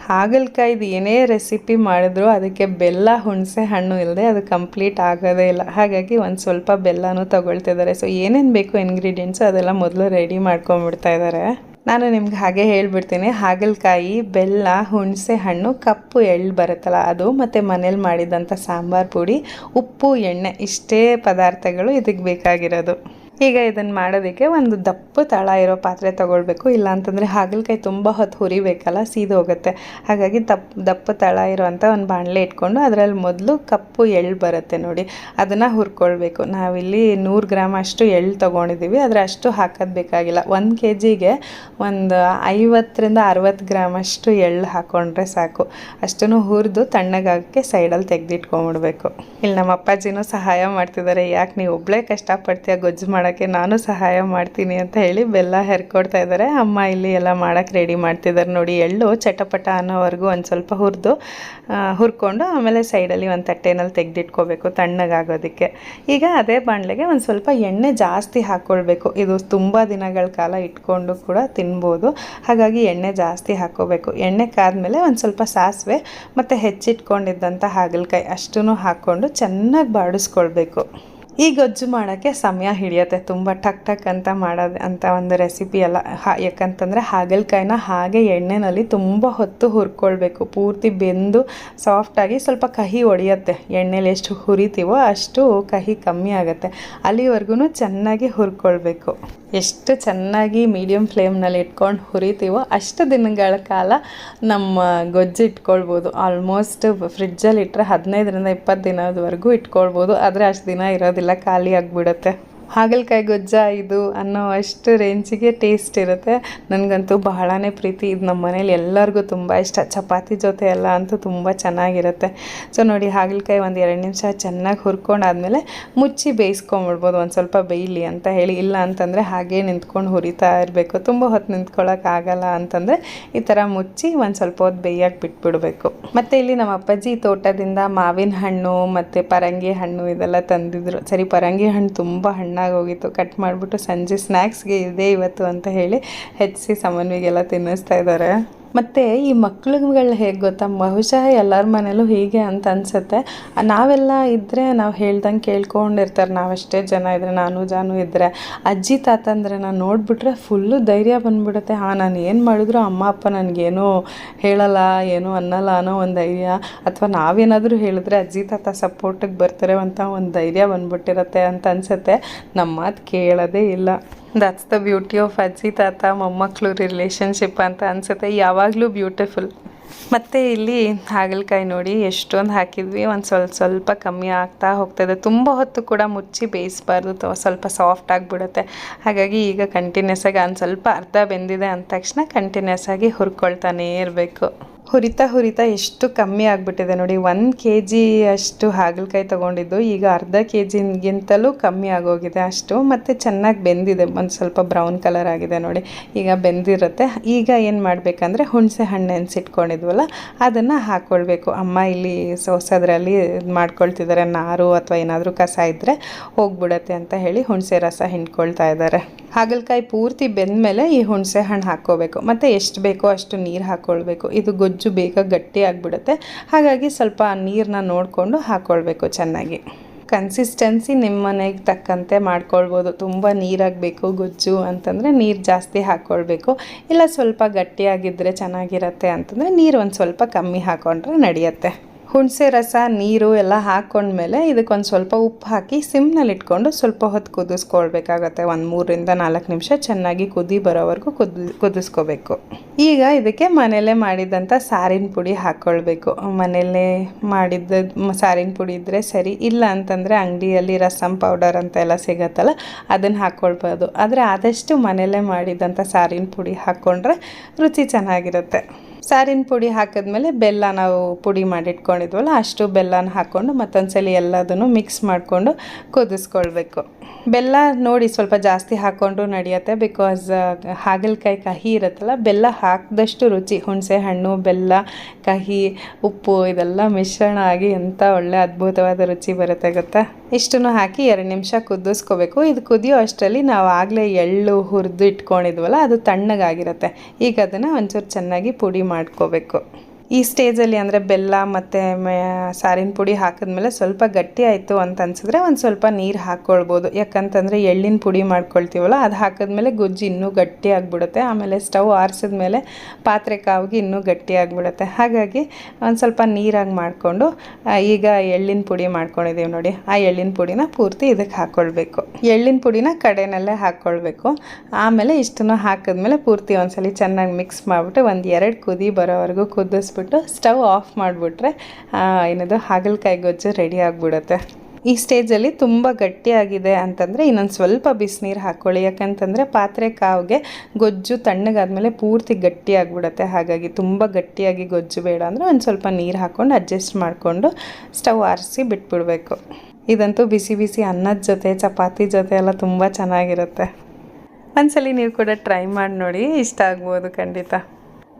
ಹಾಗಲಕಾಯ್ದು ಏನೇ ರೆಸಿಪಿ ಮಾಡಿದ್ರು ಅದಕ್ಕೆ ಬೆಲ್ಲ ಹುಣಸೆ ಹಣ್ಣು ಇಲ್ಲದೆ ಅದು ಕಂಪ್ಲೀಟ್ ಆಗೋದೇ ಇಲ್ಲ. ಹಾಗಾಗಿ ಒಂದು ಸ್ವಲ್ಪ ಬೆಲ್ಲನೂ ತೊಗೊಳ್ತಿದ್ದಾರೆ. ಸೊ ಏನೇನು ಬೇಕು ಇಂಗ್ರೀಡಿಯೆಂಟ್ಸು ಅದೆಲ್ಲ ಮೊದಲು ರೆಡಿ ಮಾಡ್ಕೊಂಬಿಡ್ತಾ ಇದ್ದಾರೆ. ನಾನು ನಿಮ್ಗೆ ಹಾಗೆ ಹೇಳ್ಬಿಡ್ತೀನಿ. ಹಾಗಲಕಾಯಿ, ಬೆಲ್ಲ, ಹುಣಸೆ ಹಣ್ಣು, ಕಪ್ಪು ಎಳ್ಳು ಬರುತ್ತಲ್ಲ ಅದು, ಮತ್ತು ಮನೇಲಿ ಮಾಡಿದಂಥ ಸಾಂಬಾರು ಪುಡಿ, ಉಪ್ಪು, ಎಣ್ಣೆ, ಇಷ್ಟೇ ಪದಾರ್ಥಗಳು ಇದಕ್ಕೆ ಬೇಕಾಗಿರೋದು. ಈಗ ಇದನ್ನು ಮಾಡೋದಕ್ಕೆ ಒಂದು ದಪ್ಪ ತಳ ಇರೋ ಪಾತ್ರೆ ತೊಗೊಳ್ಬೇಕು. ಇಲ್ಲಾಂತಂದರೆ ಹಾಗಲಕಾಯಿ ತುಂಬ ಹೊತ್ತು ಹುರಿಬೇಕಲ್ಲ, ಸೀದೋಗುತ್ತೆ. ಹಾಗಾಗಿ ದಪ್ಪ ತಳ ಇರೋವಂಥ ಒಂದು ಬಾಣಲೆ ಇಟ್ಕೊಂಡು ಅದರಲ್ಲಿ ಮೊದಲು ಕಪ್ಪು ಎಳ್ಳು ಬರುತ್ತೆ ನೋಡಿ, ಅದನ್ನು ಹುರ್ಕೊಳ್ಬೇಕು. ನಾವಿಲ್ಲಿ 100 ಗ್ರಾಮ್ ಅಷ್ಟು ಎಳ್ಳು ತೊಗೊಂಡಿದ್ದೀವಿ, ಆದರೆ ಅಷ್ಟು ಹಾಕೋದು ಬೇಕಾಗಿಲ್ಲ. 1 kgಗೆ ಒಂದು 50ರಿಂದ 60 ಗ್ರಾಮ್ ಅಷ್ಟು ಎಳ್ಳು ಹಾಕ್ಕೊಂಡ್ರೆ ಸಾಕು. ಅಷ್ಟನ್ನು ಹುರಿದು ತಣ್ಣಗಾಗಕ್ಕೆ ಸೈಡಲ್ಲಿ ತೆಗೆದಿಟ್ಕೊಂಡ್ಬಿಡ್ಬೇಕು. ಇಲ್ಲಿ ನಮ್ಮ ಅಪ್ಪಾಜಿನೂ ಸಹಾಯ ಮಾಡ್ತಿದ್ದಾರೆ. ಯಾಕೆ ನೀವು ಒಬ್ಬಳೇ ಕಷ್ಟಪಡ್ತೀಯ ಗೊಜ್ಜು ಮಾಡೋಕ್ಕೆ ನಾನು ಸಹಾಯ ಮಾಡ್ತೀನಿ ಅಂತ ಹೇಳಿ ಬೆಲ್ಲ ಹೆರ್ಕೊಡ್ತಾ ಇದ್ದಾರೆ. ಅಮ್ಮ ಇಲ್ಲಿ ಎಲ್ಲ ಮಾಡೋಕ್ಕೆ ರೆಡಿ ಮಾಡ್ತಿದ್ದಾರೆ ನೋಡಿ. ಎಳ್ಳು ಚಟಪಟ ಅನ್ನೋವರೆಗೂ ಒಂದು ಸ್ವಲ್ಪ ಹುರ್ಕೊಂಡು ಆಮೇಲೆ ಸೈಡಲ್ಲಿ ಒಂದು ತಟ್ಟೆನಲ್ಲಿ ತೆಗೆದಿಟ್ಕೋಬೇಕು ತಣ್ಣಗಾಗೋದಕ್ಕೆ. ಈಗ ಅದೇ ಬಾಣಲೆಗೆ ಒಂದು ಸ್ವಲ್ಪ ಎಣ್ಣೆ ಜಾಸ್ತಿ ಹಾಕ್ಕೊಳ್ಬೇಕು. ಇದು ತುಂಬ ದಿನಗಳ ಕಾಲ ಇಟ್ಕೊಂಡು ಕೂಡ ತಿನ್ಬೋದು, ಹಾಗಾಗಿ ಎಣ್ಣೆ ಜಾಸ್ತಿ ಹಾಕ್ಕೋಬೇಕು. ಎಣ್ಣೆ ಕಾದ್ಮೇಲೆ ಒಂದು ಸ್ವಲ್ಪ ಸಾಸಿವೆ ಮತ್ತು ಹೆಚ್ಚಿಟ್ಕೊಂಡಿದ್ದಂಥ ಹಾಗಲಕಾಯಿ ಅಷ್ಟೂ ಹಾಕ್ಕೊಂಡು ಚೆನ್ನಾಗಿ ಬಾಡಿಸ್ಕೊಳ್ಬೇಕು. ಈ ಗೊಜ್ಜು ಮಾಡೋಕ್ಕೆ ಸಮಯ ಹಿಡಿಯುತ್ತೆ, ತುಂಬ ಟಕ್ ಟಕ್ ಅಂತ ಮಾಡೋದು ಅಂತ ಒಂದು ರೆಸಿಪಿ ಅಲ್ಲ. ಯಾಕಂತಂದರೆ ಹಾಗಲಕಾಯಿನ ಹಾಗೆ ಎಣ್ಣೆಯಲ್ಲಿ ತುಂಬ ಹೊತ್ತು ಹುರ್ಕೊಳ್ಬೇಕು. ಪೂರ್ತಿ ಬೆಂದು ಸಾಫ್ಟಾಗಿ ಸ್ವಲ್ಪ ಕಹಿ ಹೊಡೆಯುತ್ತೆ. ಎಣ್ಣೆಲಿ ಎಷ್ಟು ಹುರಿತೀವೋ ಅಷ್ಟು ಕಹಿ ಕಮ್ಮಿ ಆಗುತ್ತೆ. ಅಲ್ಲಿವರೆಗೂ ಚೆನ್ನಾಗಿ ಹುರ್ಕೊಳ್ಬೇಕು. ಎಷ್ಟು ಚೆನ್ನಾಗಿ ಮೀಡಿಯಮ್ ಫ್ಲೇಮ್ನಲ್ಲಿ ಇಟ್ಕೊಂಡು ಹುರಿತೀವೋ ಅಷ್ಟು ದಿನಗಳ ಕಾಲ ನಮ್ಮ ಗೊಜ್ಜು ಇಟ್ಕೊಳ್ಬೋದು. ಆಲ್ಮೋಸ್ಟ್ ಫ್ರಿಡ್ಜಲ್ಲಿ ಇಟ್ಟರೆ 15ರಿಂದ 20 ದಿನದವರೆಗೂ ಇಟ್ಕೊಳ್ಬೋದು. ಆದರೆ ಅಷ್ಟು ದಿನ ಇರೋದಿಲ್ಲ, ಖಾಲಿ ಆಗಿಬಿಡುತ್ತೆ. ಹಾಗಲಕಾಯಿ ಗೊಜ್ಜ ಇದು ಅನ್ನೋ ಅಷ್ಟು ರೇಂಜಿಗೆ ಟೇಸ್ಟ್ ಇರುತ್ತೆ. ನನಗಂತೂ ಬಹಳನೇ ಪ್ರೀತಿ. ಇದು ನಮ್ಮ ಮನೇಲಿ ಎಲ್ಲರಿಗೂ ತುಂಬ ಇಷ್ಟ. ಚಪಾತಿ ಜೊತೆ ಎಲ್ಲ ಅಂತೂ ತುಂಬ ಚೆನ್ನಾಗಿರುತ್ತೆ. ಸೊ ನೋಡಿ, ಹಾಗಲಕಾಯಿ ಒಂದು 2 ನಿಮಿಷ ಚೆನ್ನಾಗಿ ಹುರ್ಕೊಂಡಾದ್ಮೇಲೆ ಮುಚ್ಚಿ ಬೇಯಿಸ್ಕೊಂಬಿಡ್ಬೋದು, ಒಂದು ಸ್ವಲ್ಪ ಬೇಯಲಿ ಅಂತ ಹೇಳಿ. ಇಲ್ಲ ಅಂತಂದರೆ ಹಾಗೇ ನಿಂತ್ಕೊಂಡು ಹುರಿತಾ ಇರಬೇಕು. ತುಂಬ ಹೊತ್ತು ನಿಂತ್ಕೊಳ್ಳೋಕ್ಕಾಗಲ್ಲ ಅಂತಂದರೆ ಈ ಥರ ಮುಚ್ಚಿ ಒಂದು ಸ್ವಲ್ಪ ಹೊತ್ತು ಬೇಯಕ್ಕೆ ಬಿಟ್ಬಿಡಬೇಕು. ಮತ್ತು ಇಲ್ಲಿ ನಮ್ಮ ಅಪ್ಪಾಜಿ ತೋಟದಿಂದ ಮಾವಿನ ಹಣ್ಣು ಮತ್ತು ಪರಂಗಿ ಹಣ್ಣು ಇದೆಲ್ಲ ತಂದಿದ್ರು. ಸರಿ, ಪರಂಗಿ ಹಣ್ಣು ತುಂಬ ಹೋಗಿತ್ತು, ಕಟ್ ಮಾಡಿಬಿಟ್ಟು ಸಂಜೆ ಸ್ನ್ಯಾಕ್ಸ್ಗೆ ಇದೆ ಇವತ್ತು ಅಂತ ಹೇಳಿ ಹೆಚ್ಚಿ ಸಮನ್ವಿಗೆಲ್ಲ ತಿನ್ನಿಸ್ತಾ ಇದ್ದಾರೆ. ಮತ್ತು ಈ ಮಕ್ಳುಗಳು ಹೇಗೆ ಗೊತ್ತಾ, ಬಹುಶಃ ಎಲ್ಲರ ಮನೇಲೂ ಹೀಗೆ ಅಂತ ಅನಿಸುತ್ತೆ. ನಾವೆಲ್ಲ ಇದ್ದರೆ ನಾವು ಹೇಳ್ದಂಗೆ ಕೇಳ್ಕೊಂಡಿರ್ತಾರೆ. ನಾವಷ್ಟೇ ಜನ ಇದ್ದರೆ, ನಾನು ಜಾನು ಇದ್ದರೆ, ಅಜ್ಜಿ ತಾತಂದ್ರೆ ನಾನು ನೋಡಿಬಿಟ್ರೆ ಫುಲ್ಲು ಧೈರ್ಯ ಬಂದುಬಿಡುತ್ತೆ. ನಾನು ಏನು ಮಾಡಿದ್ರು ಅಮ್ಮ ಅಪ್ಪ ನನಗೇನೂ ಹೇಳಲ್ಲ, ಏನೂ ಅನ್ನಲ್ಲ ಅನ್ನೋ ಒಂದು ಧೈರ್ಯ, ಅಥವಾ ನಾವೇನಾದರೂ ಹೇಳಿದ್ರೆ ಅಜ್ಜಿ ತಾತ ಸಪೋರ್ಟಿಗೆ ಬರ್ತಾರೆ ಅಂತ ಒಂದು ಧೈರ್ಯ ಬಂದುಬಿಟ್ಟಿರುತ್ತೆ ಅಂತ ಅನಿಸುತ್ತೆ. ನಮ್ಮ ಮಾತು ಕೇಳೋದೇ ಇಲ್ಲ. ದಟ್ಸ್ ದ ಬ್ಯೂಟಿ ಆಫ್ ಅಜ್ಜಿ ತಾತ ಮೊಮ್ಮಕ್ಕಳು ರಿಲೇಷನ್ಶಿಪ್ ಅಂತ ಅನಿಸುತ್ತೆ. ಯಾವಾಗಲೂ ಬ್ಯೂಟಿಫುಲ್. ಮತ್ತು ಇಲ್ಲಿ ಹಾಗಲಕಾಯಿ ನೋಡಿ ಎಷ್ಟೊಂದು ಹಾಕಿದ್ವಿ, ಒಂದು ಸ್ವಲ್ಪ ಕಮ್ಮಿ ಆಗ್ತಾ ಹೋಗ್ತಾಯಿದೆ. ತುಂಬ ಹೊತ್ತು ಕೂಡ ಮುಚ್ಚಿ ಬೇಯಿಸಬಾರ್ದು, ಸ್ವಲ್ಪ ಸಾಫ್ಟ್ ಆಗಿಬಿಡುತ್ತೆ. ಹಾಗಾಗಿ ಈಗ ಕಂಟಿನ್ಯೂಸ್ ಆಗಿ ಒಂದು ಸ್ವಲ್ಪ ಅರ್ಧ ಬೆಂದಿದೆ ಅಂದ ತಕ್ಷಣ ಕಂಟಿನ್ಯೂಸ್ ಆಗಿ ಹುರ್ಕೊಳ್ತಾನೇ ಇರಬೇಕು. ಹುರಿತಾ ಎಷ್ಟು ಕಮ್ಮಿ ಆಗಿಬಿಟ್ಟಿದೆ ನೋಡಿ. 1 kg ಅಷ್ಟು ಹಾಗಲಕಾಯಿ ತೊಗೊಂಡಿದ್ದು ಈಗ ಅರ್ಧ kgಗಿಂತಲೂ ಕಮ್ಮಿ ಆಗೋಗಿದೆ ಅಷ್ಟು. ಮತ್ತು ಚೆನ್ನಾಗಿ ಬೆಂದಿದೆ, ಒಂದು ಸ್ವಲ್ಪ ಬ್ರೌನ್ ಕಲರ್ ಆಗಿದೆ ನೋಡಿ. ಈಗ ಬೆಂದಿರುತ್ತೆ. ಈಗ ಏನು ಮಾಡಬೇಕಂದ್ರೆ ಹುಣಸೆ ಹಣ್ಣು ನೆನೆಸಿಟ್ಕೊಂಡಿದ್ವಲ್ಲ ಅದನ್ನು ಹಾಕ್ಕೊಳ್ಬೇಕು. ಅಮ್ಮ ಇಲ್ಲಿ ಸೋಸೋದ್ರಲ್ಲಿ ಮಾಡ್ಕೊಳ್ತಿದ್ದಾರೆ. ನಾರು ಅಥವಾ ಏನಾದರೂ ಕಸ ಇದ್ದರೆ ಹೋಗ್ಬಿಡತ್ತೆ ಅಂತ ಹೇಳಿ ಹುಣಸೆ ರಸ ಹಿಂಡ್ಕೊಳ್ತಾ ಇದ್ದಾರೆ. ಹಾಗಲಕಾಯಿ ಪೂರ್ತಿ ಬೆಂದಮೇಲೆ ಈ ಹುಣಸೆ ಹಣ್ಣು ಹಾಕ್ಕೋಬೇಕು. ಮತ್ತು ಎಷ್ಟು ಬೇಕೋ ಅಷ್ಟು ನೀರು ಹಾಕ್ಕೊಳ್ಬೇಕು. ಇದು ಗೊಜ್ಜು ಬೇಗ ಗಟ್ಟಿ ಆಗಿಬಿಡುತ್ತೆ, ಹಾಗಾಗಿ ಸ್ವಲ್ಪ ನೀರನ್ನ ನೋಡಿಕೊಂಡು ಹಾಕ್ಕೊಳ್ಬೇಕು ಚೆನ್ನಾಗಿ. ಕನ್ಸಿಸ್ಟೆನ್ಸಿ ನಿಮ್ಮ ಮನೆಗೆ ತಕ್ಕಂತೆ ಮಾಡ್ಕೊಳ್ಬೋದು. ತುಂಬ ನೀರಾಗಬೇಕು ಗೊಜ್ಜು ಅಂತಂದರೆ ನೀರು ಜಾಸ್ತಿ ಹಾಕ್ಕೊಳ್ಬೇಕು. ಇಲ್ಲ ಸ್ವಲ್ಪ ಗಟ್ಟಿಯಾಗಿದ್ದರೆ ಚೆನ್ನಾಗಿರುತ್ತೆ ಅಂತಂದರೆ ನೀರು ಒಂದು ಸ್ವಲ್ಪ ಕಮ್ಮಿ ಹಾಕ್ಕೊಂಡ್ರೆ ನಡೆಯುತ್ತೆ. ಹುಣಸೆ ರಸ ನೀರು ಎಲ್ಲ ಹಾಕ್ಕೊಂಡ್ಮೇಲೆ ಇದಕ್ಕೊಂದು ಸ್ವಲ್ಪ ಉಪ್ಪು ಹಾಕಿ ಸಿಮ್ನಲ್ಲಿ ಇಟ್ಕೊಂಡು ಸ್ವಲ್ಪ ಹೊತ್ತು ಕುದಿಸ್ಕೊಳ್ಬೇಕಾಗತ್ತೆ. ಒಂದು 3ರಿಂದ 4 ನಿಮಿಷ ಚೆನ್ನಾಗಿ ಕುದಿ ಬರೋವರೆಗೂ ಕುದಿಸ್ಕೋಬೇಕು. ಈಗ ಇದಕ್ಕೆ ಮನೆಯಲ್ಲೇ ಮಾಡಿದಂಥ ಸಾರಿನ ಪುಡಿ ಹಾಕ್ಕೊಳ್ಬೇಕು. ಮನೆಯಲ್ಲೇ ಮಾಡಿದ್ದ ಸಾರಿನ ಪುಡಿ ಇದ್ದರೆ ಸರಿ, ಇಲ್ಲ ಅಂತಂದರೆ ಅಂಗಡಿಯಲ್ಲಿ ರಸಮ್ ಪೌಡರ್ ಅಂತ ಎಲ್ಲ ಸಿಗತ್ತಲ್ಲ ಅದನ್ನು ಹಾಕ್ಕೊಳ್ಬೋದು. ಆದರೆ ಆದಷ್ಟು ಮನೆಯಲ್ಲೇ ಮಾಡಿದಂಥ ಸಾರಿನ ಪುಡಿ ಹಾಕ್ಕೊಂಡ್ರೆ ರುಚಿ ಚೆನ್ನಾಗಿರುತ್ತೆ. ಸಾರಿನ ಪುಡಿ ಹಾಕಿದ್ಮೇಲೆ ಬೆಲ್ಲ ನಾವು ಪುಡಿ ಮಾಡಿಟ್ಕೊಂಡಿದ್ವಲ್ಲ ಅಷ್ಟು ಬೆಲ್ಲನ ಹಾಕ್ಕೊಂಡು ಮತ್ತೊಂದ್ಸಲಿ ಎಲ್ಲದನ್ನು ಮಿಕ್ಸ್ ಮಾಡಿಕೊಂಡು ಕುದಿಸ್ಕೊಳ್ಬೇಕು. ಬೆಲ್ಲ ನೋಡಿ ಸ್ವಲ್ಪ ಜಾಸ್ತಿ ಹಾಕ್ಕೊಂಡ್ರೂ ನಡೆಯುತ್ತೆ, ಬಿಕಾಸ್ ಹಾಗಲಕಾಯಿ ಕಹಿ ಇರುತ್ತಲ್ಲ, ಬೆಲ್ಲ ಹಾಕಿದಷ್ಟು ರುಚಿ. ಹುಣಸೆ ಹಣ್ಣು, ಬೆಲ್ಲ, ಕಹಿ, ಉಪ್ಪು ಇದೆಲ್ಲ ಮಿಶ್ರಣ ಆಗಿ ಎಂಥ ಒಳ್ಳೆ ಅದ್ಭುತವಾದ ರುಚಿ ಬರುತ್ತೆ ಗೊತ್ತಾ. ಇಷ್ಟನ್ನು ಹಾಕಿ 2 ನಿಮಿಷ ಕುದಿಸ್ಕೋಬೇಕು. ಇದು ಕುದಿಯೋ ಅಷ್ಟರಲ್ಲಿ ನಾವು ಆಗಲೇ ಎಳ್ಳು ಹುರಿದು ಇಟ್ಕೊಂಡಿದ್ವಲ್ಲ ಅದು ತಣ್ಣಗಾಗಿರುತ್ತೆ. ಈಗ ಅದನ್ನು ಒಂಚೂರು ಚೆನ್ನಾಗಿ ಪುಡಿ ಮಾಡ್ಕೋಬೇಕು. ಈ ಸ್ಟೇಜಲ್ಲಿ ಅಂದರೆ ಬೆಲ್ಲ ಮತ್ತು ಸಾರಿನ ಪುಡಿ ಹಾಕಿದ್ಮೇಲೆ ಸ್ವಲ್ಪ ಗಟ್ಟಿ ಆಯಿತು ಅಂತ ಅನಿಸಿದ್ರೆ ಒಂದು ಸ್ವಲ್ಪ ನೀರು ಹಾಕ್ಕೊಳ್ಬೋದು. ಯಾಕಂತಂದರೆ ಎಳ್ಳಿನ ಪುಡಿ ಮಾಡ್ಕೊಳ್ತೀವಲ್ಲ ಅದು ಹಾಕಿದ್ಮೇಲೆ ಗೊಜ್ಜು ಇನ್ನೂ ಗಟ್ಟಿ ಆಗಿಬಿಡುತ್ತೆ. ಆಮೇಲೆ ಸ್ಟವ್ ಆರಿಸಿದ್ಮೇಲೆ ಪಾತ್ರೆ ಕಾವಿಗೆ ಇನ್ನೂ ಗಟ್ಟಿ ಆಗಿಬಿಡುತ್ತೆ. ಹಾಗಾಗಿ ಒಂದು ಸ್ವಲ್ಪ ನೀರಾಗಿ ಮಾಡಿಕೊಂಡು ಈಗ ಎಳ್ಳಿನ ಪುಡಿ ಮಾಡ್ಕೊಂಡಿದ್ದೀವಿ ನೋಡಿ, ಆ ಎಳ್ಳಿನ ಪುಡಿನ ಪೂರ್ತಿ ಇದಕ್ಕೆ ಹಾಕ್ಕೊಳ್ಬೇಕು. ಎಳ್ಳಿನ ಪುಡಿನ ಕಡೆನಲ್ಲೇ ಹಾಕ್ಕೊಳ್ಬೇಕು. ಆಮೇಲೆ ಇಷ್ಟನ್ನು ಹಾಕಿದ್ಮೇಲೆ ಪೂರ್ತಿ ಒಂದ್ಸಲಿ ಚೆನ್ನಾಗಿ ಮಿಕ್ಸ್ ಮಾಡಿಬಿಟ್ಟು ಒಂದು 2 ಕುದಿ ಬರೋವರೆಗೂ ಕುದಿಸ್ಬಿಟ್ಟು ಸ್ಟವ್ ಆಫ್ ಮಾಡಿಬಿಟ್ರೆ ಏನದು ಹಾಗಲಕಾಯಿ ಗೊಜ್ಜು ರೆಡಿ ಆಗಿಬಿಡುತ್ತೆ. ಈ ಸ್ಟೇಜಲ್ಲಿ ತುಂಬ ಗಟ್ಟಿಯಾಗಿದೆ ಅಂತಂದರೆ ಇನ್ನೊಂದು ಸ್ವಲ್ಪ ಬಿಸಿನೀರು ಹಾಕ್ಕೊಳ್ಳಿ. ಯಾಕಂತಂದರೆ ಪಾತ್ರೆ ಕಾವಿಗೆ ಗೊಜ್ಜು ತಣ್ಣಗಾದ್ಮೇಲೆ ಪೂರ್ತಿ ಗಟ್ಟಿ ಆಗಿಬಿಡುತ್ತೆ. ಹಾಗಾಗಿ ತುಂಬ ಗಟ್ಟಿಯಾಗಿ ಗೊಜ್ಜು ಬೇಡ ಅಂದರೆ ಒಂದು ಸ್ವಲ್ಪ ನೀರು ಹಾಕ್ಕೊಂಡು ಅಡ್ಜಸ್ಟ್ ಮಾಡಿಕೊಂಡು ಸ್ಟವ್ ಆರಿಸಿ ಬಿಟ್ಬಿಡಬೇಕು. ಇದಂತೂ ಬಿಸಿ ಬಿಸಿ ಅನ್ನದ ಜೊತೆ ಚಪಾತಿ ಜೊತೆ ಎಲ್ಲ ತುಂಬ ಚೆನ್ನಾಗಿರುತ್ತೆ. ಒಂದ್ಸಲಿ ನೀವು ಕೂಡ ಟ್ರೈ ಮಾಡಿ ನೋಡಿ, ಇಷ್ಟ ಆಗ್ಬೋದು ಖಂಡಿತ.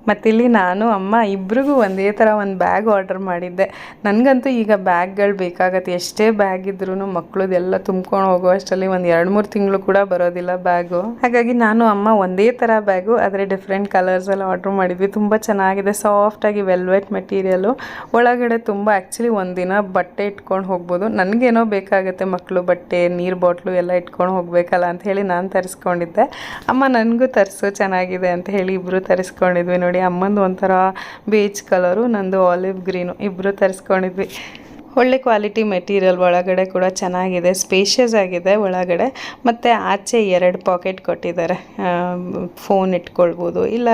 ಮತ್ತಿಲ್ಲಿ ನಾನು ಅಮ್ಮ ಇಬ್ರಿಗೂ ಒಂದೇ ಥರ ಒಂದು ಬ್ಯಾಗ್ ಆರ್ಡರ್ ಮಾಡಿದ್ದೆ. ನನಗಂತೂ ಈಗ ಬ್ಯಾಗ್ಗಳು ಬೇಕಾಗತ್ತೆ. ಎಷ್ಟೇ ಬ್ಯಾಗ್ ಇದ್ರೂ ಮಕ್ಕಳದೆಲ್ಲ ತುಂಬ್ಕೊಂಡು ಹೋಗೋ ಅಷ್ಟರಲ್ಲಿ ಒಂದು 2-3 ತಿಂಗಳು ಕೂಡ ಬರೋದಿಲ್ಲ ಬ್ಯಾಗು. ಹಾಗಾಗಿ ನಾನು ಅಮ್ಮ ಒಂದೇ ಥರ ಬ್ಯಾಗು ಆದರೆ ಡಿಫ್ರೆಂಟ್ ಕಲರ್ಸಲ್ಲಿ ಆರ್ಡ್ರ್ ಮಾಡಿದ್ವಿ. ತುಂಬ ಚೆನ್ನಾಗಿದೆ, ಸಾಫ್ಟಾಗಿ ವೆಲ್ವೆಟ್ ಮೆಟೀರಿಯಲು. ಒಳಗಡೆ ತುಂಬ ಆ್ಯಕ್ಚುಲಿ ಒಂದಿನ ಬಟ್ಟೆ ಇಟ್ಕೊಂಡು ಹೋಗ್ಬೋದು. ನನಗೇನೋ ಬೇಕಾಗುತ್ತೆ, ಮಕ್ಕಳು ಬಟ್ಟೆ, ನೀರು ಬಾಟ್ಲು ಎಲ್ಲ ಇಟ್ಕೊಂಡು ಹೋಗಬೇಕಲ್ಲ ಅಂತ ಹೇಳಿ ನಾನು ತರಿಸ್ಕೊಂಡಿದ್ದೆ. ಅಮ್ಮ ನನಗೂ ತರಿಸು ಚೆನ್ನಾಗಿದೆ ಅಂತ ಹೇಳಿ ಇಬ್ಬರು ತರಿಸ್ಕೊಂಡಿದ್ವಿ. ನೋಡಿ, ಅಮ್ಮಂದು ಒಂಥರ ಬೇಜ್ ಕಲರು, ನಂದು ಆಲಿವ್ ಗ್ರೀನು, ಇಬ್ಬರು ತರಿಸ್ಕೊಂಡಿದ್ವಿ. ಒಳ್ಳೆ ಕ್ವಾಲಿಟಿ ಮೆಟೀರಿಯಲ್, ಒಳಗಡೆ ಕೂಡ ಚೆನ್ನಾಗಿದೆ, ಸ್ಪೇಷಿಯಸ್ ಆಗಿದೆ ಒಳಗಡೆ. ಮತ್ತು ಆಚೆ 2 ಪಾಕೆಟ್ ಕೊಟ್ಟಿದ್ದಾರೆ, ಫೋನ್ ಇಟ್ಕೊಳ್ಬೋದು, ಇಲ್ಲ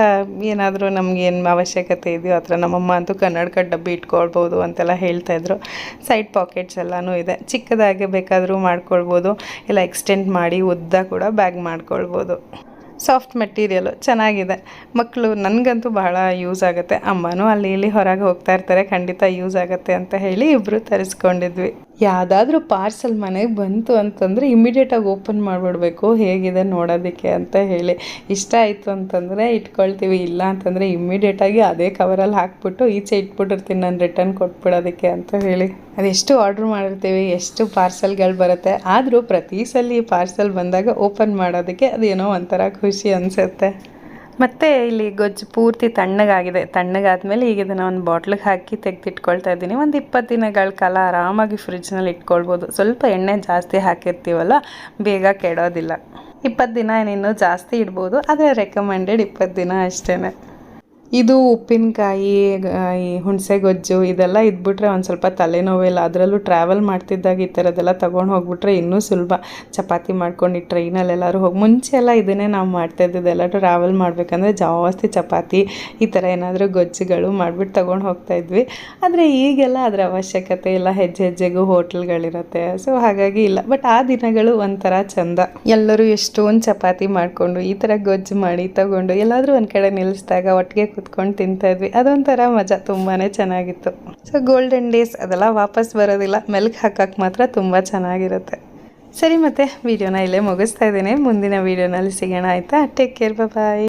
ಏನಾದರೂ ನಮಗೇನು ಅವಶ್ಯಕತೆ ಇದೆಯೋ ಆ ಥರ. ನಮ್ಮಮ್ಮ ಅಂತೂ ಕನ್ನಡಕ ಡಬ್ಬಿ ಇಟ್ಕೊಳ್ಬೋದು ಅಂತೆಲ್ಲ ಹೇಳ್ತಾಯಿದ್ರು. ಸೈಡ್ ಪಾಕೆಟ್ಸ್ ಎಲ್ಲನೂ ಇದೆ, ಚಿಕ್ಕದಾಗಿ ಬೇಕಾದರೂ ಮಾಡ್ಕೊಳ್ಬೋದು, ಇಲ್ಲ ಎಕ್ಸ್ಟೆಂಡ್ ಮಾಡಿ ಉದ್ದ ಕೂಡ ಬ್ಯಾಗ್ ಮಾಡ್ಕೊಳ್ಬೋದು. ಸಾಫ್ಟ್ ಮೆಟೀರಿಯಲು ಚೆನ್ನಾಗಿದೆ. ಮಕ್ಕಳು ನನಗಂತೂ ಬಹಳ ಯೂಸ್ ಆಗುತ್ತೆ. ಅಮ್ಮನೂ ಅಲ್ಲಿ ಇಲ್ಲಿ ಹೊರಗೆ ಹೋಗ್ತಾ ಇರ್ತಾರೆ, ಖಂಡಿತ ಯೂಸ್ ಆಗುತ್ತೆ ಅಂತ ಹೇಳಿ ಇಬ್ಬರು ತರಿಸ್ಕೊಂಡಿದ್ವಿ. ಯಾವುದಾದ್ರೂ ಪಾರ್ಸಲ್ ಮನೆಗೆ ಬಂತು ಅಂತಂದರೆ ಇಮ್ಮಿಡಿಯೇಟಾಗಿ ಓಪನ್ ಮಾಡಿಬಿಡ್ಬೇಕು, ಹೇಗಿದೆ ನೋಡೋದಕ್ಕೆ ಅಂತ ಹೇಳಿ. ಇಷ್ಟ ಆಯಿತು ಅಂತಂದರೆ ಇಟ್ಕೊಳ್ತೀವಿ, ಇಲ್ಲ ಅಂತಂದರೆ ಇಮ್ಮಿಡಿಯೇಟಾಗಿ ಅದೇ ಕವರಲ್ಲಿ ಹಾಕ್ಬಿಟ್ಟು ಈಚೆ ಇಟ್ಬಿಟ್ಟಿರ್ತೀನಿ ನಾನು ರಿಟರ್ನ್ ಕೊಟ್ಬಿಡೋದಕ್ಕೆ ಅಂತ ಹೇಳಿ. ಅದೆಷ್ಟು ಆರ್ಡ್ರ್ ಮಾಡಿರ್ತೀವಿ, ಎಷ್ಟು ಪಾರ್ಸಲ್ಗಳು ಬರುತ್ತೆ, ಆದರೂ ಪ್ರತಿ ಸಲ ಪಾರ್ಸಲ್ ಬಂದಾಗ ಓಪನ್ ಮಾಡೋದಕ್ಕೆ ಅದೇನೋ ಒಂಥರ ಖುಷಿ ಅನಿಸುತ್ತೆ. ಮತ್ತು ಇಲ್ಲಿ ಗೊಜ್ಜು ಪೂರ್ತಿ ತಣ್ಣಗಾಗಿದೆ. ತಣ್ಣಗಾದ್ಮೇಲೆ ಈಗ ಇದನ್ನು ಒಂದು ಬಾಟ್ಲಿಗೆ ಹಾಕಿ ತೆಗೆದಿಟ್ಕೊಳ್ತಾ ಇದ್ದೀನಿ. ಒಂದು 20 ದಿನಗಳ ಕಾಲ ಆರಾಮಾಗಿ ಫ್ರಿಜ್ನಲ್ಲಿ ಇಟ್ಕೊಳ್ಬೋದು. ಸ್ವಲ್ಪ ಎಣ್ಣೆ ಜಾಸ್ತಿ ಹಾಕಿರ್ತೀವಲ್ಲ, ಬೇಗ ಕೆಡೋದಿಲ್ಲ. 20 ದಿನ ಇನ್ನೂ ಜಾಸ್ತಿ ಇಡ್ಬೋದು, ಆದರೆ ರೆಕಮೆಂಡೆಡ್ 20 ದಿನ ಅಷ್ಟೇ. ಇದು ಉಪ್ಪಿನಕಾಯಿ, ಈ ಹುಣಸೆ ಗೊಜ್ಜು ಇದೆಲ್ಲ ಇದ್ಬಿಟ್ರೆ ಒಂದು ಸ್ವಲ್ಪ ತಲೆನೋವಿಲ್ಲ. ಅದರಲ್ಲೂ ಟ್ರಾವೆಲ್ ಮಾಡ್ತಿದ್ದಾಗ ಈ ಥರದ್ದೆಲ್ಲ ತೊಗೊಂಡು ಹೋಗ್ಬಿಟ್ರೆ ಇನ್ನೂ ಸುಲಭ. ಚಪಾತಿ ಮಾಡ್ಕೊಂಡು ಈ ಟ್ರೈನಲ್ಲೆಲ್ಲರೂ ಹೋಗಿ, ಮುಂಚೆ ಎಲ್ಲ ಇದನ್ನೇ ನಾವು ಮಾಡ್ತಾಯಿದ್ದಿದ್ದು. ಎಲ್ಲ ಟ್ರಾವೆಲ್ ಮಾಡಬೇಕಂದ್ರೆ ಜಾಸ್ತಿ ಚಪಾತಿ ಈ ಥರ ಏನಾದರೂ ಗೊಜ್ಜುಗಳು ಮಾಡಿಬಿಟ್ಟು ತೊಗೊಂಡು ಹೋಗ್ತಾಯಿದ್ವಿ. ಆದರೆ ಈಗೆಲ್ಲ ಅದರ ಅವಶ್ಯಕತೆ ಇಲ್ಲ, ಹೆಜ್ಜೆ ಹೆಜ್ಜೆಗೂ ಹೋಟ್ಲ್ಗಳಿರುತ್ತೆ. ಸೊ ಹಾಗಾಗಿ ಇಲ್ಲ. ಬಟ್ ಆ ದಿನಗಳು ಒಂಥರ ಚಂದ. ಎಲ್ಲರೂ ಎಷ್ಟೊಂದು ಚಪಾತಿ ಮಾಡಿಕೊಂಡು ಈ ಥರ ಗೊಜ್ಜು ಮಾಡಿ ತೊಗೊಂಡು ಎಲ್ಲಾದರೂ ಒಂದು ಕಡೆ ನಿಲ್ಲಿಸಿದಾಗ ಒಟ್ಟಿಗೆ ಕುತ್ಕೊಂಡು ತಿಂತಾಯಿದ್ವಿ. ಅದೊಂಥರ ಮಜಾ, ತುಂಬಾ ಚೆನ್ನಾಗಿತ್ತು. ಸೊ ಗೋಲ್ಡನ್ ಡೇಸ್ ಅದೆಲ್ಲ ವಾಪಸ್ ಬರೋದಿಲ್ಲ, ಮೆಲ್ಗೆ ಹಾಕೋಕ್ಕೆ ಮಾತ್ರ ತುಂಬ ಚೆನ್ನಾಗಿರುತ್ತೆ. ಸರಿ, ಮತ್ತೆ ವಿಡಿಯೋನ ಇಲ್ಲೇ ಮುಗಿಸ್ತಾ ಇದ್ದೀನಿ. ಮುಂದಿನ ವಿಡಿಯೋನಲ್ಲಿ ಸಿಗೋಣ, ಆಯಿತಾ? ಟೇಕ್ ಕೇರ್, ಬಾಯ್.